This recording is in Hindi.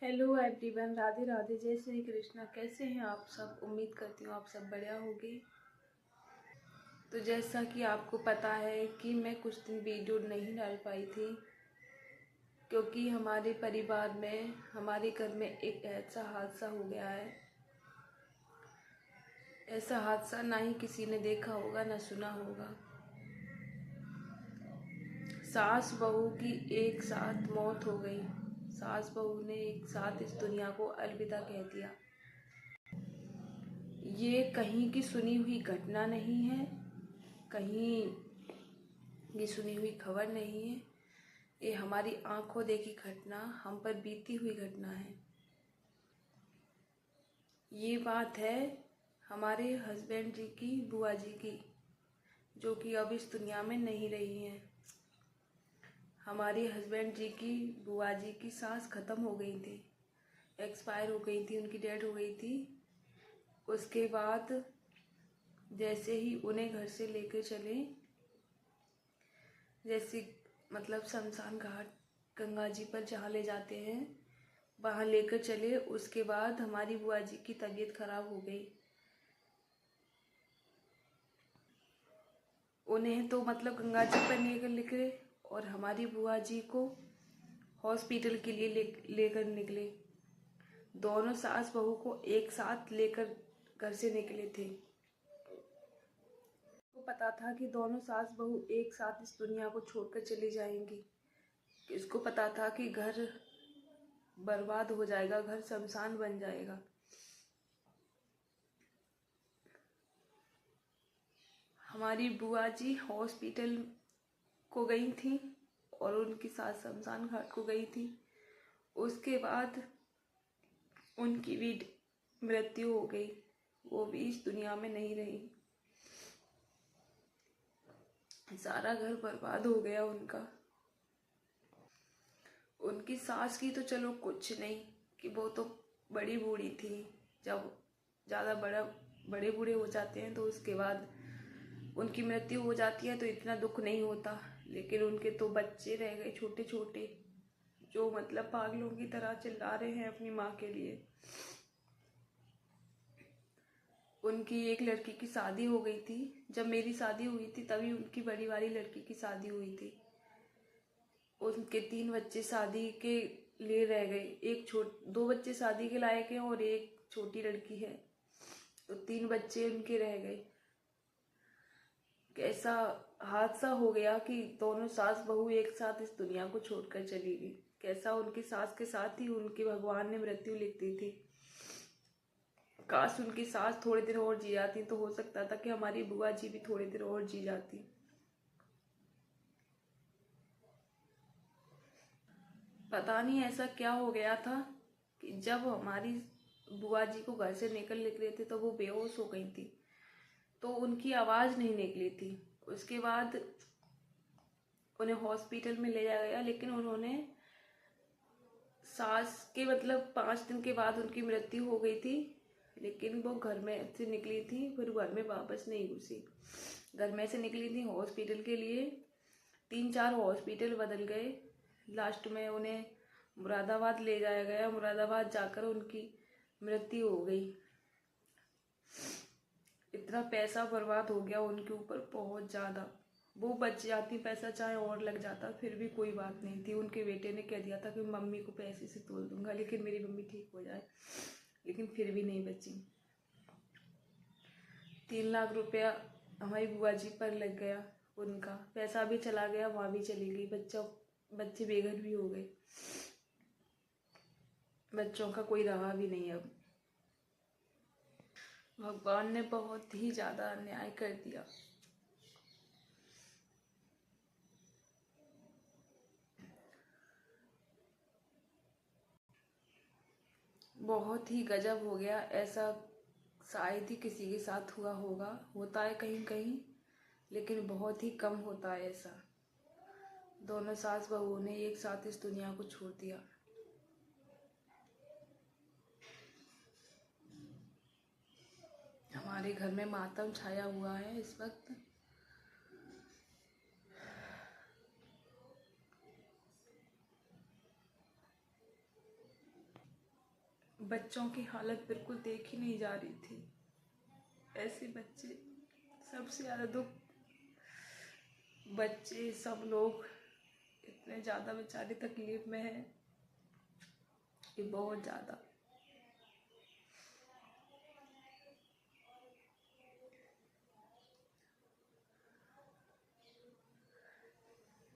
हेलो एवरीवन, राधे राधे, जय श्री कृष्णा। कैसे हैं आप सब? उम्मीद करती हूँ आप सब बढ़िया होंगे। तो जैसा कि आपको पता है कि मैं कुछ दिन वीडियो नहीं डाल पाई थी क्योंकि हमारे परिवार में, हमारे घर में एक ऐसा हादसा हो गया है। ऐसा हादसा ना ही किसी ने देखा होगा ना सुना होगा। सास बहू की एक साथ मौत हो गई। सास बहू ने एक साथ इस दुनिया को अलविदा कह दिया। ये कहीं की सुनी हुई घटना नहीं है, कहीं ये सुनी हुई खबर नहीं है। ये हमारी आंखों देखी घटना, हम पर बीती हुई घटना है। ये बात है हमारे हस्बैंड जी की बुआ जी की, जो कि अब इस दुनिया में नहीं रही हैं। हमारे हस्बैंड जी की बुआ जी की सांस खत्म हो गई थी, एक्सपायर हो गई थी, उनकी डेथ हो गई थी। उसके बाद जैसे ही उन्हें घर से लेकर चले, जैसे मतलब शमशान घाट गंगा जी पर जहाँ ले जाते हैं वहाँ लेकर चले, उसके बाद हमारी बुआ जी की तबीयत खराब हो गई। उन्हें तो मतलब गंगा जी पर लेकर निकले और हमारी बुआ जी को हॉस्पिटल के लिए लेकर निकले। दोनों सास बहू को एक साथ लेकर घर से निकले थे। तो पता था कि दोनों सास बहू एक साथ इस दुनिया को छोड़कर चली जाएंगी। इसको पता था कि घर बर्बाद हो जाएगा, घर शमशान बन जाएगा। हमारी बुआ जी हॉस्पिटल को गई थी और उनकी सास शमशान घाट को गई थी। उसके बाद उनकी भी मृत्यु हो गई, वो भी इस दुनिया में नहीं रही। सारा घर बर्बाद हो गया उनका। उनकी सास की तो चलो कुछ नहीं कि वो तो बड़ी बूढ़ी थी। जब ज़्यादा बड़े बूढ़े हो जाते हैं तो उसके बाद उनकी मृत्यु हो जाती है तो इतना दुख नहीं होता। लेकिन उनके तो बच्चे रह गए छोटे छोटे, जो मतलब पागलों की तरह चिल्ला रहे हैं अपनी माँ के लिए। उनकी एक लड़की की शादी हो गई थी, जब मेरी शादी हुई थी तभी उनकी बड़ी वाली लड़की की शादी हुई थी। उनके 3 बच्चे शादी के लिए रह गए। 2 बच्चे शादी के लायक हैं और एक छोटी लड़की है, तो 3 बच्चे उनके रह गए। कैसा हादसा हो गया कि दोनों सास बहू एक साथ इस दुनिया को छोड़कर चली गई। कैसा उनकी सास के साथ ही उनके भगवान ने मृत्यु लिख दी थी। काश उनकी सास थोड़े देर और जी जाती तो हो सकता था कि हमारी बुआ जी भी थोड़ी देर और जी जाती। पता नहीं ऐसा क्या हो गया था कि जब हमारी बुआ जी को घर से निकल रहे थे तो वो बेहोश हो गई थी, तो उनकी आवाज़ नहीं निकली थी। उसके बाद उन्हें हॉस्पिटल में ले जाया गया, लेकिन उन्होंने सास के मतलब 5 दिन के बाद उनकी मृत्यु हो गई थी। लेकिन वो घर में से निकली थी, फिर घर में वापस नहीं घुसी। घर में से निकली थी हॉस्पिटल के लिए, 3-4 हॉस्पिटल बदल गए। लास्ट में उन्हें मुरादाबाद ले जाया गया। मुरादाबाद जाकर उनकी मृत्यु हो गई। इतना पैसा बर्बाद हो गया उनके ऊपर, बहुत ज़्यादा। वो बच जाती, पैसा चाहे और लग जाता फिर भी कोई बात नहीं थी। उनके बेटे ने कह दिया था कि मम्मी को पैसे से तोल दूंगा, लेकिन मेरी मम्मी ठीक हो जाए, लेकिन फिर भी नहीं बची। 3 लाख रुपया हमारी बुआ जी पर लग गया। उनका पैसा भी चला गया, वहाँ भी चली गई। बच्चे बेघर भी हो गए। बच्चों का कोई रहा भी नहीं अब। भगवान ने बहुत ही ज़्यादा अन्याय कर दिया। बहुत ही गजब हो गया। ऐसा शायद ही किसी के साथ हुआ होगा, होता है कहीं कहीं, लेकिन बहुत ही कम होता है ऐसा। दोनों सास बहू ने एक साथ इस दुनिया को छोड़ दिया। हमारे घर में मातम छाया हुआ है इस वक्त। बच्चों की हालत बिल्कुल देखी नहीं जा रही थी। ऐसे बच्चे, सबसे ज़्यादा दुख बच्चे, सब लोग इतने ज़्यादा बेचारे तकलीफ में हैं कि बहुत ज़्यादा।